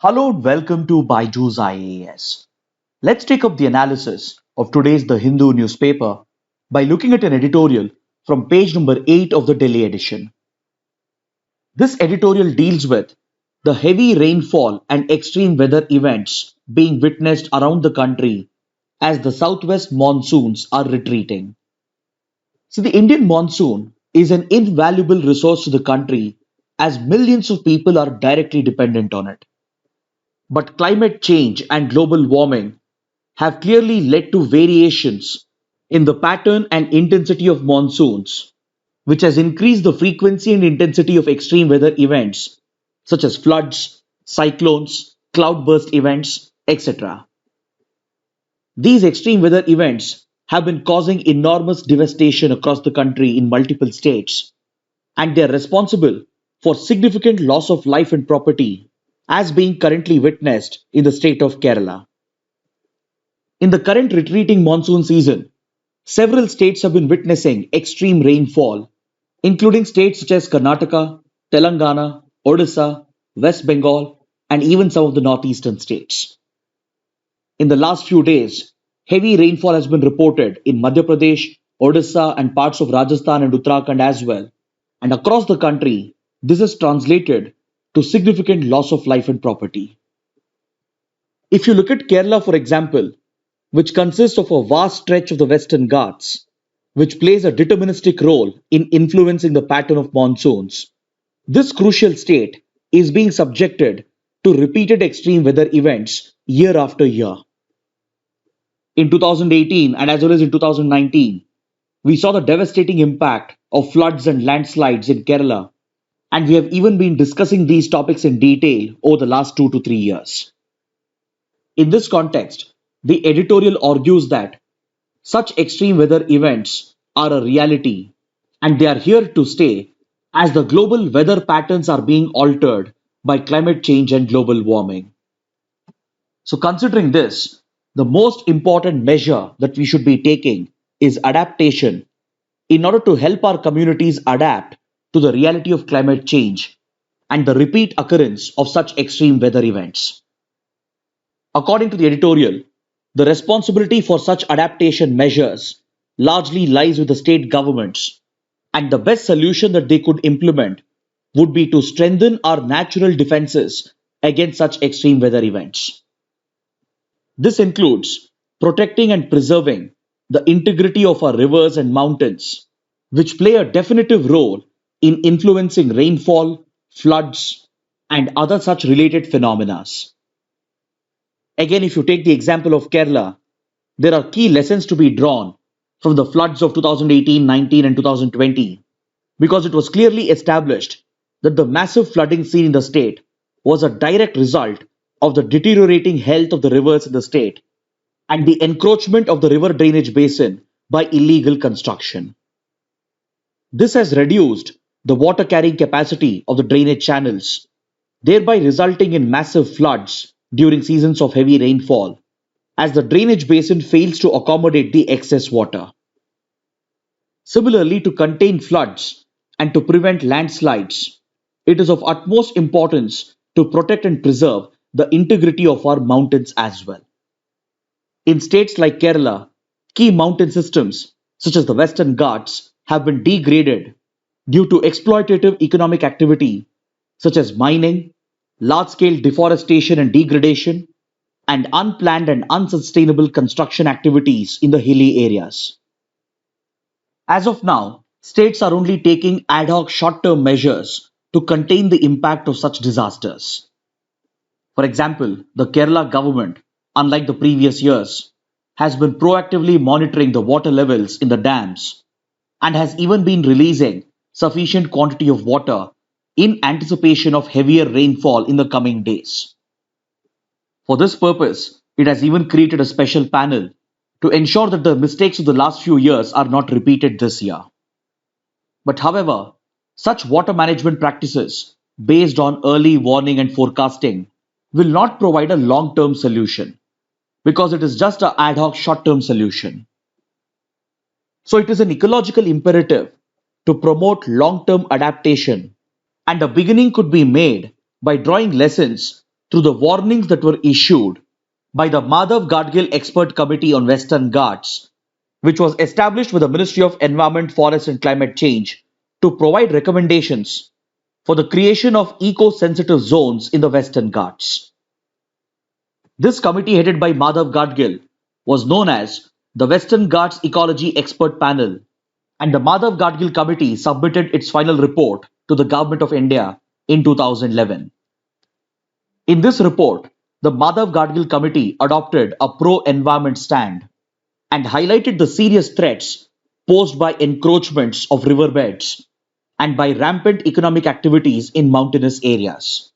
Hello and welcome to Baiju's IAS. Let's take up the analysis of today's The Hindu newspaper by looking at an editorial from page number 8 of the Delhi edition. This editorial deals with the heavy rainfall and extreme weather events being witnessed around the country as the southwest monsoons are retreating. So, the Indian monsoon is an invaluable resource to the country as millions of people are directly dependent on it. But climate change and global warming have clearly led to variations in the pattern and intensity of monsoons, which has increased the frequency and intensity of extreme weather events such as floods, cyclones, cloudburst events, etc. These extreme weather events have been causing enormous devastation across the country in multiple states, and they are responsible for significant loss of life and property as being currently witnessed in the state of Kerala. In the current retreating monsoon season, several states have been witnessing extreme rainfall, including states such as Karnataka, Telangana, Odisha, West Bengal, and even some of the northeastern states. In the last few days, heavy rainfall has been reported in Madhya Pradesh, Odisha, and parts of Rajasthan and Uttarakhand as well. And across the country, this is translated to significant loss of life and property. If you look at Kerala, for example, which consists of a vast stretch of the Western Ghats, which plays a deterministic role in influencing the pattern of monsoons, this crucial state is being subjected to repeated extreme weather events year after year. In 2018 and as well as in 2019, we saw the devastating impact of floods and landslides in Kerala, and we have even been discussing these topics in detail over the last 2 to 3 years. In this context, the editorial argues that such extreme weather events are a reality and they are here to stay as the global weather patterns are being altered by climate change and global warming. So, considering this, the most important measure that we should be taking is adaptation in order to help our communities adapt to the reality of climate change and the repeat occurrence of such extreme weather events. According to the editorial, the responsibility for such adaptation measures largely lies with the state governments, and the best solution that they could implement would be to strengthen our natural defenses against such extreme weather events. This includes protecting and preserving the integrity of our rivers and mountains, which play a definitive role in influencing rainfall, floods, and other such related phenomena. Again, if you take the example of Kerala, there are key lessons to be drawn from the floods of 2018, 19, and 2020 because it was clearly established that the massive flooding seen in the state was a direct result of the deteriorating health of the rivers in the state and the encroachment of the river drainage basin by illegal construction. This has reduced the water carrying capacity of the drainage channels, thereby resulting in massive floods during seasons of heavy rainfall, as the drainage basin fails to accommodate the excess water. Similarly, to contain floods and to prevent landslides, it is of utmost importance to protect and preserve the integrity of our mountains as well. In states like Kerala, key mountain systems such as the Western Ghats have been degraded due to exploitative economic activity such as mining, large scale deforestation and degradation, and unplanned and unsustainable construction activities in the hilly areas. As of now, states are only taking ad hoc short term measures to contain the impact of such disasters. For example, the Kerala government, unlike the previous years, has been proactively monitoring the water levels in the dams and has even been releasing sufficient quantity of water in anticipation of heavier rainfall in the coming days. For this purpose, it has even created a special panel to ensure that the mistakes of the last few years are not repeated this year. But however, such water management practices based on early warning and forecasting will not provide a long term solution because it is just an ad hoc short term solution. So it is an ecological imperative to promote long term adaptation, and a beginning could be made by drawing lessons through the warnings that were issued by the Madhav Gadgil Expert Committee on Western Ghats, which was established with the Ministry of Environment, Forest and Climate Change to provide recommendations for the creation of eco-sensitive zones in the Western Ghats. This committee, headed by Madhav Gadgil, was known as the Western Ghats Ecology Expert Panel, and the Madhav Gadgil Committee submitted its final report to the Government of India in 2011. In this report, the Madhav Gadgil Committee adopted a pro-environment stand and highlighted the serious threats posed by encroachments of riverbeds and by rampant economic activities in mountainous areas.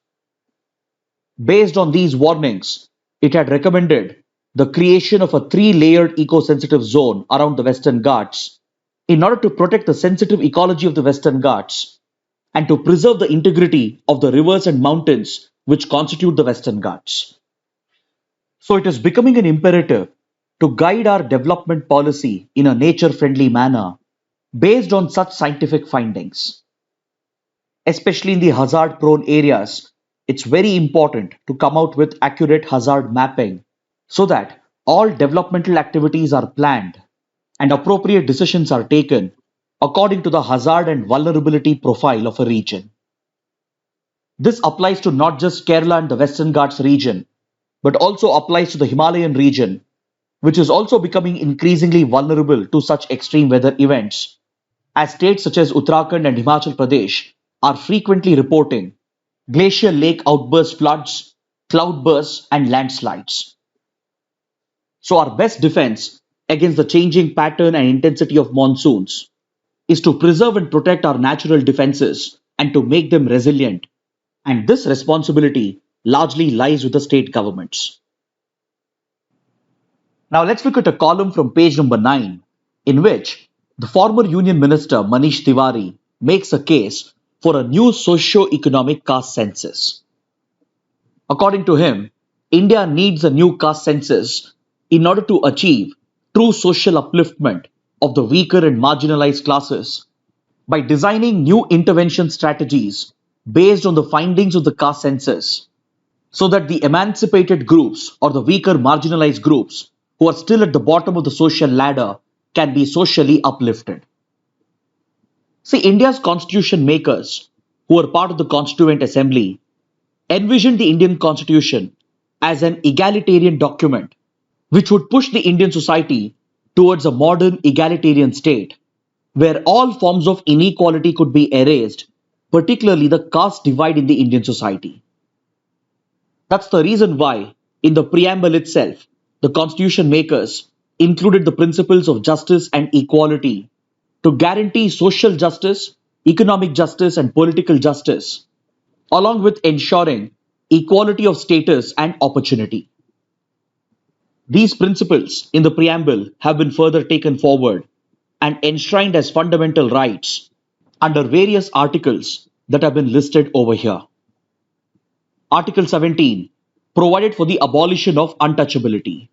Based on these warnings, it had recommended the creation of a three-layered eco-sensitive zone around the Western Ghats in order to protect the sensitive ecology of the Western Ghats and to preserve the integrity of the rivers and mountains which constitute the Western Ghats. So it is becoming an imperative to guide our development policy in a nature-friendly manner based on such scientific findings. Especially in the hazard-prone areas, it's very important to come out with accurate hazard mapping so that all developmental activities are planned and appropriate decisions are taken according to the hazard and vulnerability profile of a region. This applies to not just Kerala and the Western Ghats region, but also applies to the Himalayan region, which is also becoming increasingly vulnerable to such extreme weather events, as states such as Uttarakhand and Himachal Pradesh are frequently reporting glacial lake outburst floods, cloudbursts, and landslides. So our best defense against the changing pattern and intensity of monsoons is to preserve and protect our natural defenses and to make them resilient. And this responsibility largely lies with the state governments. Now let's look at a column from page number 9, in which the former Union Minister Manish Tiwari makes a case for a new socio-economic caste census. According to him, India needs a new caste census in order to achieve true social upliftment of the weaker and marginalized classes by designing new intervention strategies based on the findings of the caste census, so that the emancipated groups or the weaker marginalized groups who are still at the bottom of the social ladder can be socially uplifted. See, India's constitution makers, who were part of the Constituent Assembly, envisioned the Indian Constitution as an egalitarian document which would push the Indian society towards a modern egalitarian state where all forms of inequality could be erased, particularly the caste divide in the Indian society. That's the reason why, in the preamble itself, the constitution makers included the principles of justice and equality to guarantee social justice, economic justice, and political justice, along with ensuring equality of status and opportunity. These principles in the preamble have been further taken forward and enshrined as fundamental rights under various articles that have been listed over here. Article 17 provided for the abolition of untouchability,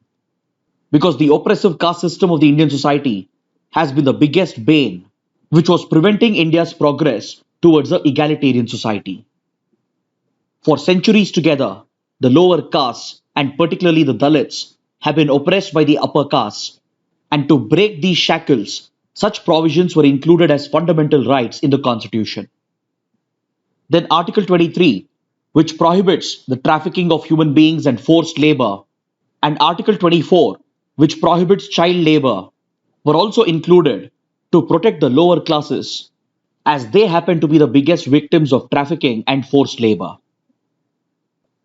because the oppressive caste system of the Indian society has been the biggest bane which was preventing India's progress towards an egalitarian society. For centuries together, the lower castes, and particularly the Dalits, have been oppressed by the upper castes, and to break these shackles, such provisions were included as fundamental rights in the Constitution. Then Article 23, which prohibits the trafficking of human beings and forced labor, and Article 24, which prohibits child labor, were also included to protect the lower classes, as they happen to be the biggest victims of trafficking and forced labor.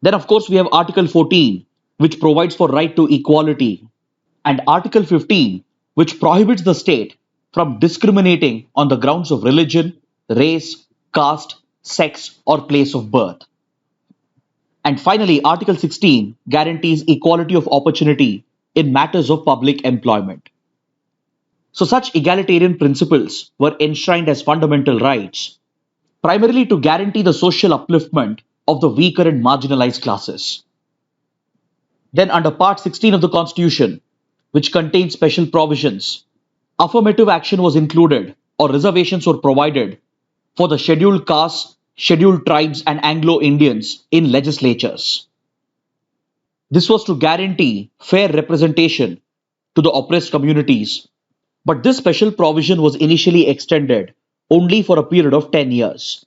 Then, of course, we have Article 14, which provides for right to equality, and Article 15, which prohibits the state from discriminating on the grounds of religion, race, caste, sex, or place of birth. And finally, Article 16 guarantees equality of opportunity in matters of public employment. So such egalitarian principles were enshrined as fundamental rights, primarily to guarantee the social upliftment of the weaker and marginalized classes. Then under Part 16 of the Constitution, which contains special provisions, affirmative action was included or reservations were provided for the scheduled castes, scheduled tribes and Anglo-Indians in legislatures. This was to guarantee fair representation to the oppressed communities, but this special provision was initially extended only for a period of 10 years.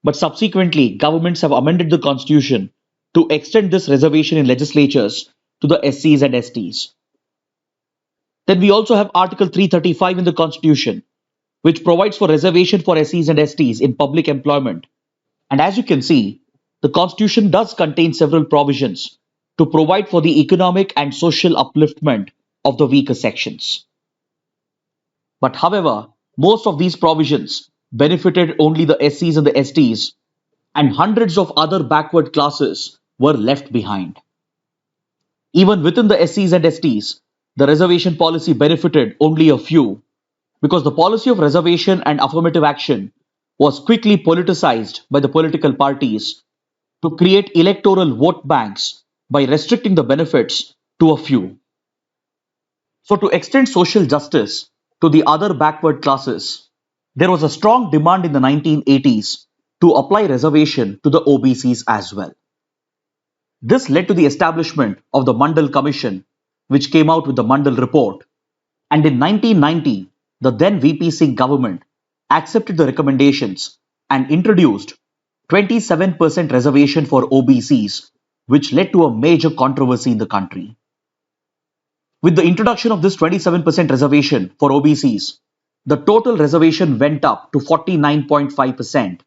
But subsequently, governments have amended the constitution to extend this reservation in legislatures to the SCs and STs. Then we also have Article 335 in the constitution, which provides for reservation for SCs and STs in public employment. And as you can see, the constitution does contain several provisions to provide for the economic and social upliftment of the weaker sections. But however, most of these provisions benefited only the SCs and the STs, and hundreds of other backward classes were left behind. Even within the SCs and STs, the reservation policy benefited only a few because the policy of reservation and affirmative action was quickly politicized by the political parties to create electoral vote banks by restricting the benefits to a few. So, to extend social justice to the other backward classes, there was a strong demand in the 1980s to apply reservation to the OBCs as well. This led to the establishment of the Mandal Commission, which came out with the Mandal Report. And in 1990, the then VP Singh government accepted the recommendations and introduced 27% reservation for OBCs, which led to a major controversy in the country. With the introduction of this 27% reservation for OBCs, the total reservation went up to 49.5%,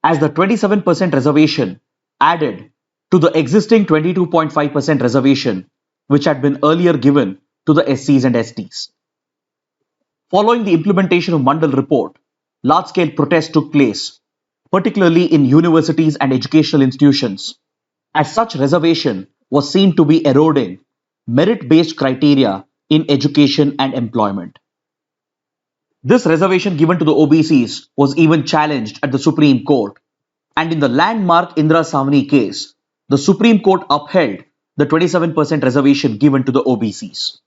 as the 27% reservation added to the existing 22.5% reservation, which had been earlier given to the SCs and STs. Following the implementation of Mandal Report, large-scale protests took place, particularly in universities and educational institutions, as such reservation was seen to be eroding merit-based criteria in education and employment. This reservation given to the OBCs was even challenged at the Supreme Court, and in the landmark Indira Savani case, the Supreme Court upheld the 27% reservation given to the OBCs.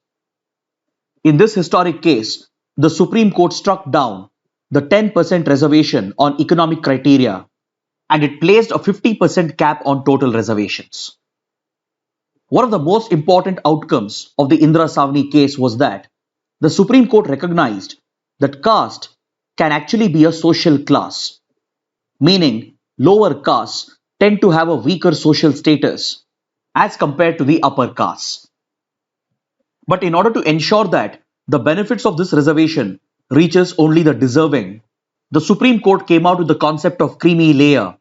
In this historic case, the Supreme Court struck down the 10% reservation on economic criteria, and it placed a 50% cap on total reservations. One of the most important outcomes of the Indira Savani case was that the Supreme Court recognized that caste can actually be a social class, meaning lower castes tend to have a weaker social status as compared to the upper castes. But in order to ensure that the benefits of this reservation reaches only the deserving, the Supreme Court came out with the concept of creamy layer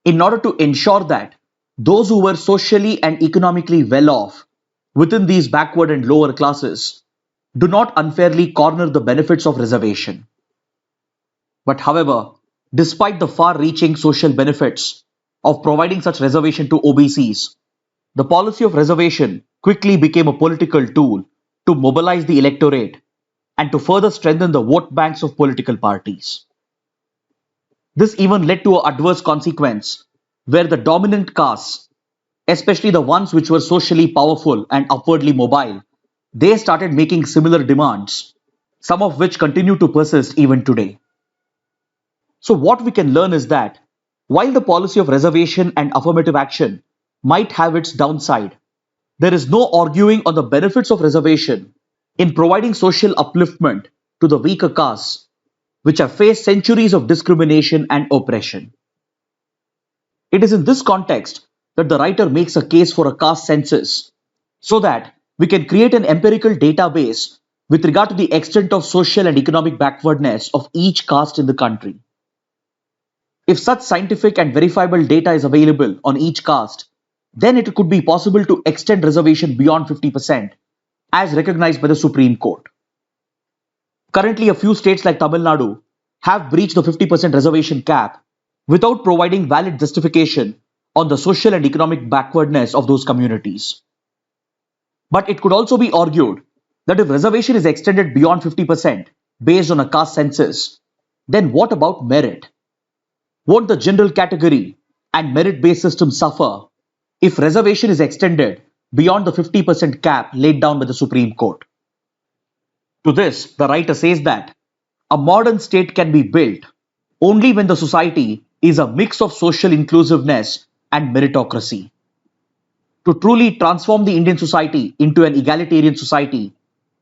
in order to ensure that those who were socially and economically well off within these backward and lower classes do not unfairly corner the benefits of reservation. But however, despite the far-reaching social benefits of providing such reservation to OBCs, the policy of reservation quickly became a political tool to mobilize the electorate and to further strengthen the vote banks of political parties. This even led to an adverse consequence where the dominant castes, especially the ones which were socially powerful and upwardly mobile, they started making similar demands, some of which continue to persist even today. So what we can learn is that while the policy of reservation and affirmative action might have its downside, there is no arguing on the benefits of reservation in providing social upliftment to the weaker castes, which have faced centuries of discrimination and oppression. It is in this context that the writer makes a case for a caste census, so that we can create an empirical database with regard to the extent of social and economic backwardness of each caste in the country. If such scientific and verifiable data is available on each caste, then it could be possible to extend reservation beyond 50% as recognized by the Supreme Court. Currently, a few states like Tamil Nadu have breached the 50% reservation cap without providing valid justification on the social and economic backwardness of those communities. But it could also be argued that if reservation is extended beyond 50% based on a caste census, then what about merit? Won't the general category and merit-based system suffer if reservation is extended beyond the 50% cap laid down by the Supreme Court? To this, the writer says that a modern state can be built only when the society is a mix of social inclusiveness and meritocracy. To truly transform the Indian society into an egalitarian society,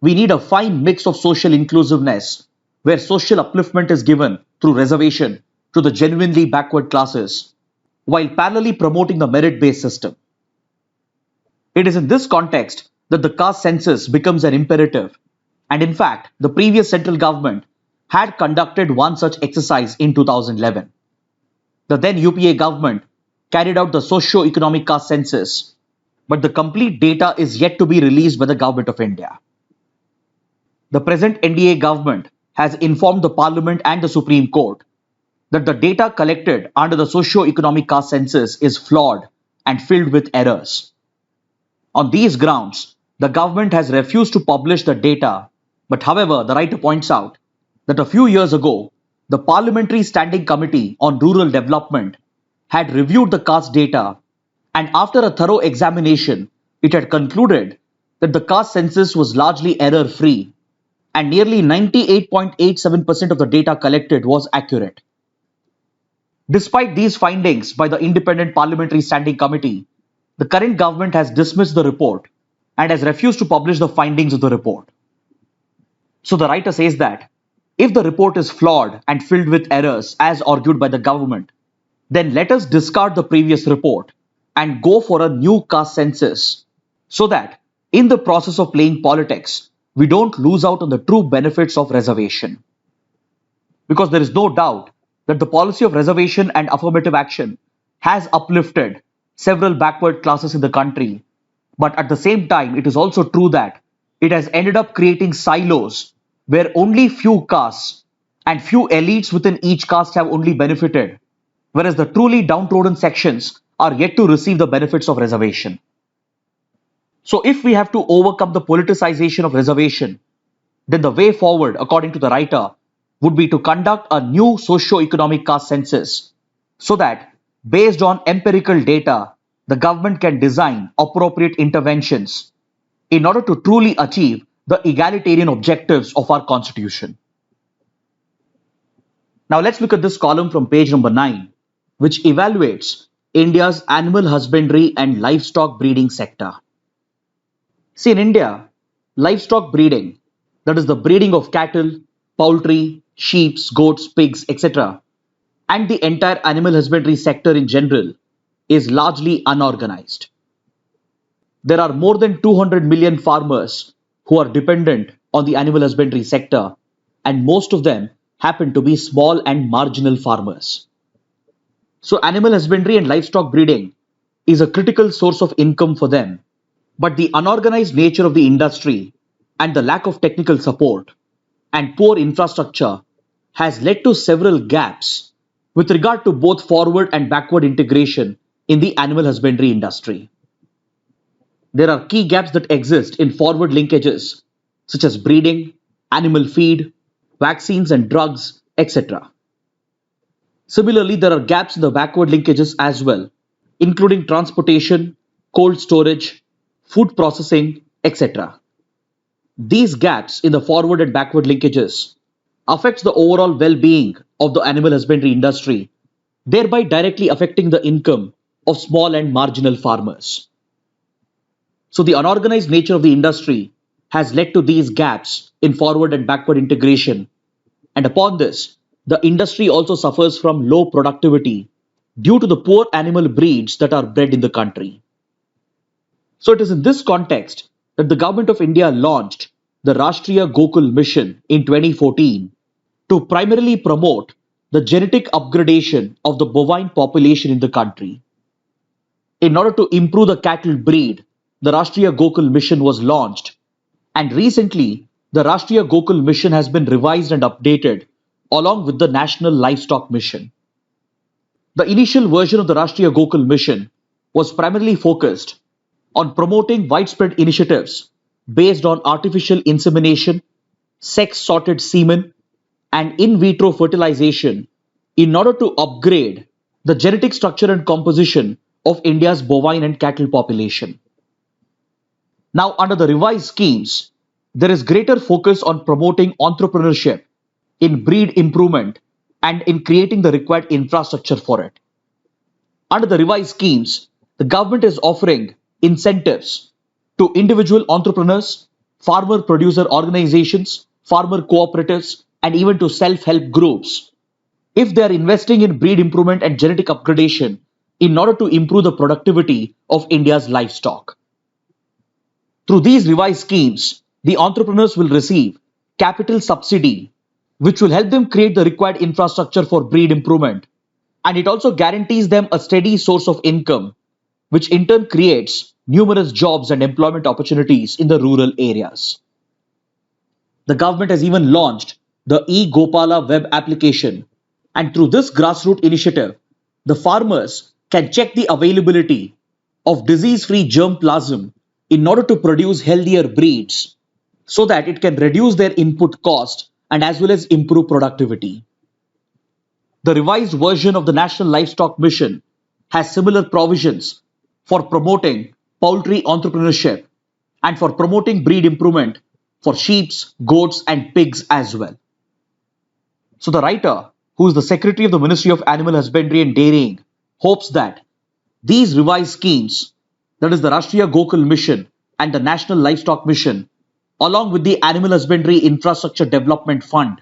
we need a fine mix of social inclusiveness, where social upliftment is given through reservation to the genuinely backward classes, while parallelly promoting the merit based system. It is in this context that the caste census becomes an imperative, and in fact, the previous central government had conducted one such exercise in 2011. The then UPA government carried out the socio-economic caste census, but the complete data is yet to be released by the Government of India. The present NDA government has informed the Parliament and the Supreme Court that the data collected under the socio-economic caste census is flawed and filled with errors. On these grounds, the government has refused to publish the data, but however, the writer points out that a few years ago, the Parliamentary Standing Committee on Rural Development had reviewed the caste data, and after a thorough examination, it had concluded that the caste census was largely error-free, and nearly 98.87% of the data collected was accurate. Despite these findings by the Independent Parliamentary Standing Committee, the current government has dismissed the report and has refused to publish the findings of the report. So the writer says that if the report is flawed and filled with errors as argued by the government, then let us discard the previous report and go for a new caste census so that in the process of playing politics, we don't lose out on the true benefits of reservation. Because there is no doubt that the policy of reservation and affirmative action has uplifted several backward classes in the country, but at the same time, it is also true that it has ended up creating silos where only few castes and few elites within each caste have only benefited, whereas the truly downtrodden sections are yet to receive the benefits of reservation. So if we have to overcome the politicization of reservation, then the way forward, according to the writer, would be to conduct a new socio-economic caste census so that based on empirical data, the government can design appropriate interventions in order to truly achieve the egalitarian objectives of our constitution. Now let's look at this column from page number 9, which evaluates India's animal husbandry and livestock breeding sector. See, in India, livestock breeding, that is the breeding of cattle, poultry, sheep, goats, pigs, etc., and the entire animal husbandry sector in general is largely unorganized. There are more than 200 million farmers who are dependent on the animal husbandry sector, and most of them happen to be small and marginal farmers. So animal husbandry and livestock breeding is a critical source of income for them, but the unorganized nature of the industry and the lack of technical support and poor infrastructure has led to several gaps with regard to both forward and backward integration in the animal husbandry industry. There are key gaps that exist in forward linkages such as breeding, animal feed, vaccines and drugs, etc. Similarly, there are gaps in the backward linkages as well, including transportation, cold storage, food processing, etc. These gaps in the forward and backward linkages affects the overall well-being of the animal husbandry industry, thereby directly affecting the income of small and marginal farmers. So the unorganized nature of the industry has led to these gaps in forward and backward integration, and upon this, the industry also suffers from low productivity due to the poor animal breeds that are bred in the country. So it is in this context that the Government of India launched the Rashtriya Gokul Mission in 2014 to primarily promote the genetic upgradation of the bovine population in the country. In order to improve the cattle breed, the Rashtriya Gokul Mission was launched, and recently the Rashtriya Gokul Mission has been revised and updated along with the National Livestock Mission. The initial version of the Rashtriya Gokul Mission was primarily focused on promoting widespread initiatives based on artificial insemination, sex-sorted semen, and in vitro fertilization in order to upgrade the genetic structure and composition of India's bovine and cattle population. Now, under the revised schemes, there is greater focus on promoting entrepreneurship in breed improvement and in creating the required infrastructure for it. Under the revised schemes, the government is offering incentives to individual entrepreneurs, farmer producer organizations, farmer cooperatives, and even to self help groups if they are investing in breed improvement and genetic upgradation in order to improve the productivity of India's livestock. Through these revised schemes, the entrepreneurs will receive capital subsidy, which will help them create the required infrastructure for breed improvement. And it also guarantees them a steady source of income, which in turn creates numerous jobs and employment opportunities in the rural areas. The government has even launched the eGopala web application, and through this grassroots initiative, the farmers can check the availability of disease free germplasm in order to produce healthier breeds so that it can reduce their input cost and as well as improve productivity. The revised version of the National Livestock Mission has similar provisions for promoting poultry entrepreneurship and for promoting breed improvement for sheep, goats, and pigs as well. So, the writer, who is the Secretary of the Ministry of Animal Husbandry and Dairying, hopes that these revised schemes, that is the Rashtriya Gokul Mission and the National Livestock Mission, along with the Animal Husbandry Infrastructure Development Fund,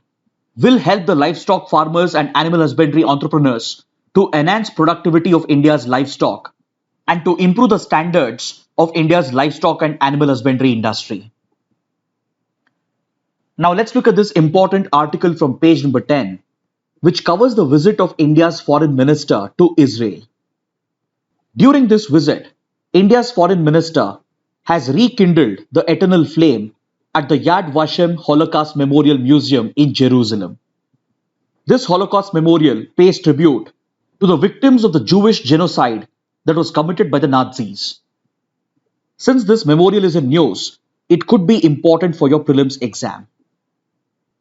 will help the livestock farmers and animal husbandry entrepreneurs to enhance productivity of India's livestock and to improve the standards of India's livestock and animal husbandry industry. Now let's look at this important article from page number 10, which covers the visit of India's foreign minister to Israel. During this visit, India's foreign minister has rekindled the eternal flame at the Yad Vashem Holocaust Memorial Museum in Jerusalem. This Holocaust memorial pays tribute to the victims of the Jewish genocide that was committed by the Nazis. Since this memorial is in news, it could be important for your prelims exam.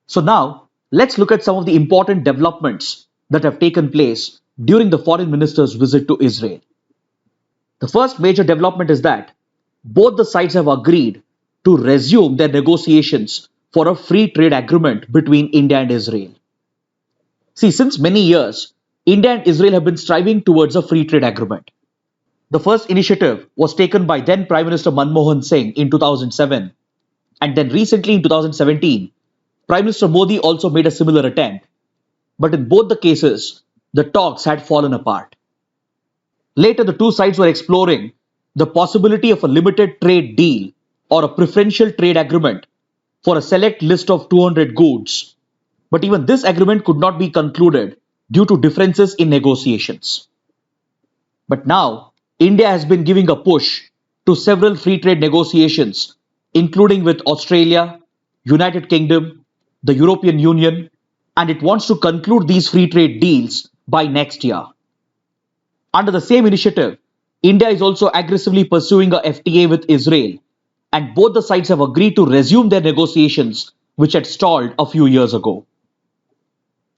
So now, let's look at some of the important developments that have taken place during the foreign minister's visit to Israel. The first major development is that both the sides have agreed to resume their negotiations for a free trade agreement between India and Israel. See, since many years, India and Israel have been striving towards a free trade agreement. The first initiative was taken by then Prime Minister Manmohan Singh in 2007, and then recently in 2017, Prime Minister Modi also made a similar attempt. But in both the cases, the talks had fallen apart. Later, the two sides were exploring the possibility of a limited trade deal or a preferential trade agreement for a select list of 200 goods. But even this agreement could not be concluded due to differences in negotiations. But now, India has been giving a push to several free trade negotiations, including with Australia, United Kingdom, the European Union, and it wants to conclude these free trade deals by next year. Under the same initiative, India is also aggressively pursuing a FTA with Israel, and both the sides have agreed to resume their negotiations, which had stalled a few years ago.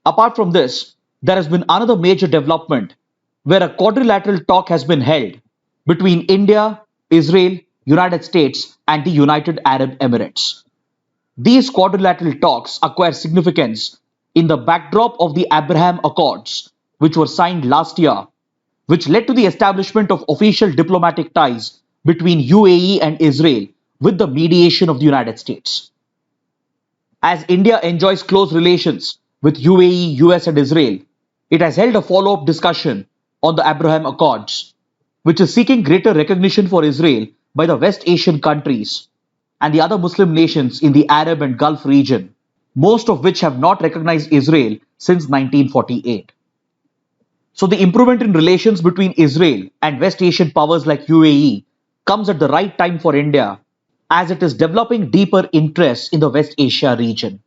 Apart from this, there has been another major development where a quadrilateral talk has been held between India, Israel, United States, and the United Arab Emirates. These quadrilateral talks acquire significance in the backdrop of the Abraham Accords, which were signed last year, which led to the establishment of official diplomatic ties between UAE and Israel with the mediation of the United States. As India enjoys close relations with UAE, US, and Israel, it has held a follow-up discussion on the Abraham Accords, which is seeking greater recognition for Israel by the West Asian countries and the other Muslim nations in the Arab and Gulf region, most of which have not recognized Israel since 1948. So the improvement in relations between Israel and West Asian powers like UAE comes at the right time for India as it is developing deeper interests in the West Asia region.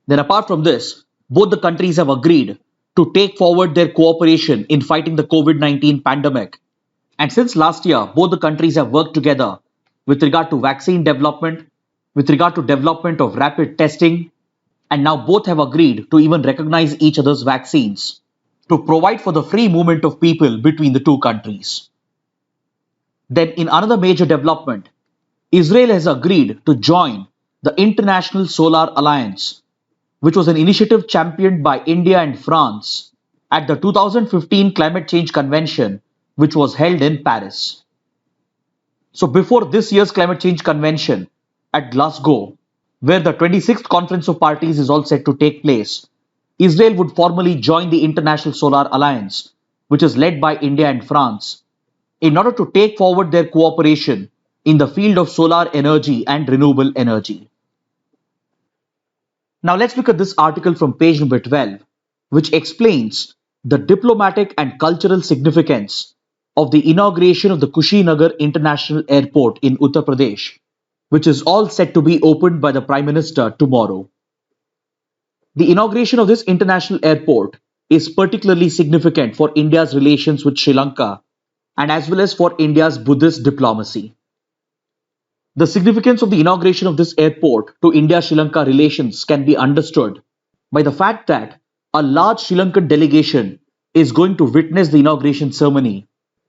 Then apart from this, both the countries have agreed to take forward their cooperation in fighting the COVID-19 pandemic. And since last year, both the countries have worked together with regard to vaccine development, with regard to development of rapid testing, and now both have agreed to even recognize each other's vaccines to provide for the free movement of people between the two countries. Then in another major development, Israel has agreed to join the International Solar Alliance, which was an initiative championed by India and France at the 2015 Climate Change Convention, which was held in Paris. So before this year's climate change convention at Glasgow, where the 26th Conference of Parties is all set to take place, Israel would formally join the International Solar Alliance, which is led by India and France, in order to take forward their cooperation in the field of solar energy and renewable energy. Now let's look at this article from page number 12, which explains the diplomatic and cultural significance of the inauguration of the Kushinagar International Airport in Uttar Pradesh, which is all set to be opened by the Prime Minister tomorrow. The inauguration of this international airport is particularly significant for India's relations with Sri Lanka and as well as for India's Buddhist diplomacy. The significance of the inauguration of this airport to India-Sri Lanka relations can be understood by the fact that a large Sri Lankan delegation is going to witness the inauguration ceremony,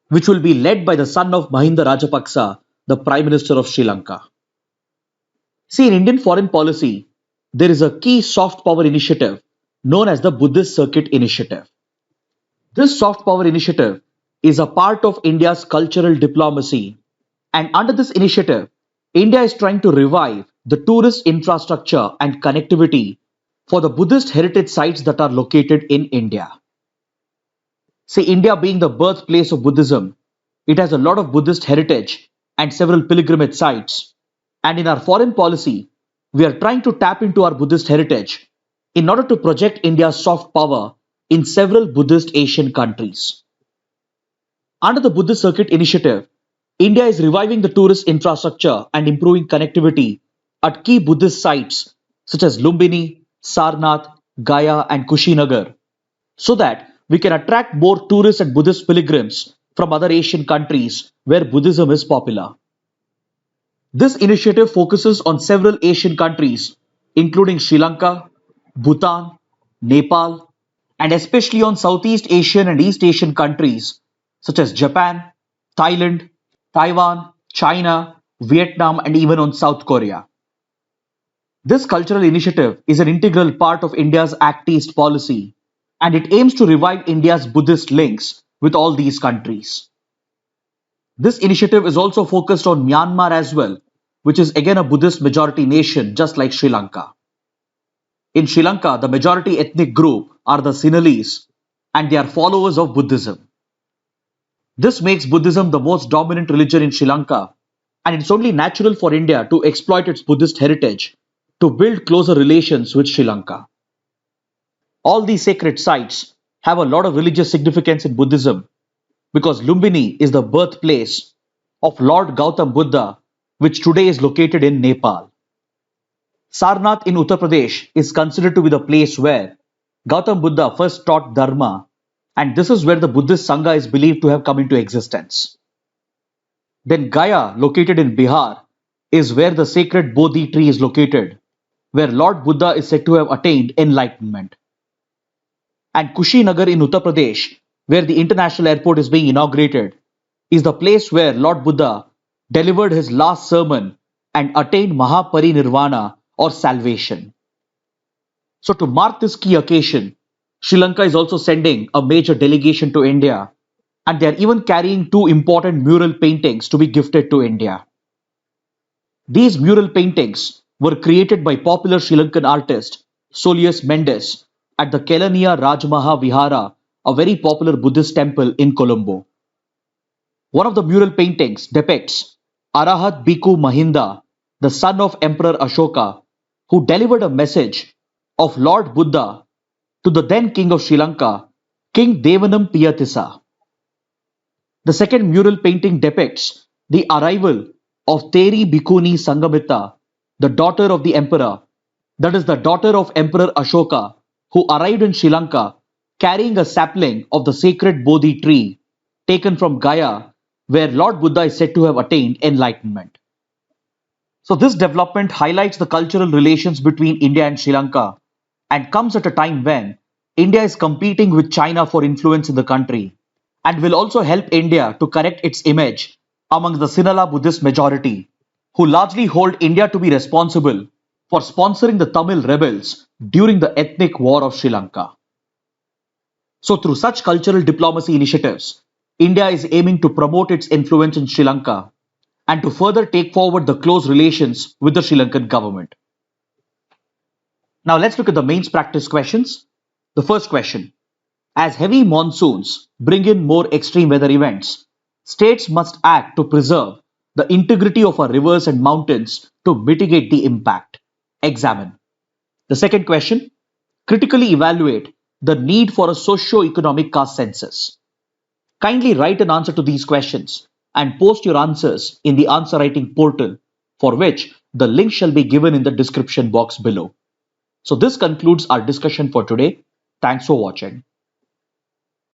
which will be led by the son of Mahinda Rajapaksa, the Prime Minister of Sri Lanka. See, in Indian foreign policy, there is a key soft power initiative known as the Buddhist Circuit Initiative. This soft power initiative is a part of India's cultural diplomacy, and under this initiative, India is trying to revive the tourist infrastructure and connectivity for the Buddhist heritage sites that are located in India. See, India being the birthplace of Buddhism, it has a lot of Buddhist heritage and several pilgrimage sites. And in our foreign policy, we are trying to tap into our Buddhist heritage in order to project India's soft power in several Buddhist Asian countries. Under the Buddhist Circuit Initiative, India is reviving the tourist infrastructure and improving connectivity at key Buddhist sites such as Lumbini, Sarnath, Gaya, and Kushinagar, so that we can attract more tourists and Buddhist pilgrims from other Asian countries where Buddhism is popular. This initiative focuses on several Asian countries, including Sri Lanka, Bhutan, Nepal, and especially on Southeast Asian and East Asian countries such as Japan, Thailand, Taiwan, China, Vietnam, and even on South Korea. This cultural initiative is an integral part of India's Act East policy, and it aims to revive India's Buddhist links with all these countries. This initiative is also focused on Myanmar as well, which is again a Buddhist majority nation just like Sri Lanka. In Sri Lanka, the majority ethnic group are the Sinhalese, and they are followers of Buddhism. This makes Buddhism the most dominant religion in Sri Lanka, and it's only natural for India to exploit its Buddhist heritage to build closer relations with Sri Lanka. All these sacred sites have a lot of religious significance in Buddhism because Lumbini is the birthplace of Lord Gautam Buddha, which today is located in Nepal. Sarnath in Uttar Pradesh is considered to be the place where Gautam Buddha first taught Dharma, and this is where the Buddhist Sangha is believed to have come into existence. Then Gaya, located in Bihar, is where the sacred Bodhi tree is located, where Lord Buddha is said to have attained enlightenment. And Kushinagar in Uttar Pradesh, where the international airport is being inaugurated, is the place where Lord Buddha delivered his last sermon and attained Mahaparinirvana or salvation. So to mark this key occasion, Sri Lanka is also sending a major delegation to India, and they are even carrying two important mural paintings to be gifted to India. These mural paintings were created by popular Sri Lankan artist Solis Mendes at the Kelaniya Rajmaha Vihara, a very popular Buddhist temple in Colombo. One of the mural paintings depicts Arahat Bhikkhu Mahinda, the son of Emperor Ashoka, who delivered a message of Lord Buddha to the then king of Sri Lanka, King Devanam Piyatissa. The second mural painting depicts the arrival of Teri Bhikkhuni Sangamita, the daughter of the emperor, that is the daughter of Emperor Ashoka, who arrived in Sri Lanka carrying a sapling of the sacred Bodhi tree taken from Gaya, where Lord Buddha is said to have attained enlightenment. So this development highlights the cultural relations between India and Sri Lanka and comes at a time when India is competing with China for influence in the country and will also help India to correct its image among the Sinhala Buddhist majority, who largely hold India to be responsible for sponsoring the Tamil rebels during the ethnic war of Sri Lanka. So through such cultural diplomacy initiatives, India is aiming to promote its influence in Sri Lanka and to further take forward the close relations with the Sri Lankan government. Now let's look at the mains practice questions. The first question: as heavy monsoons bring in more extreme weather events, states must act to preserve the integrity of our rivers and mountains to mitigate the impact. Examine. The second question: critically evaluate the need for a socio-economic caste census. Kindly write an answer to these questions and post your answers in the answer writing portal, for which the link shall be given in the description box below. So this concludes our discussion for today. Thanks for watching.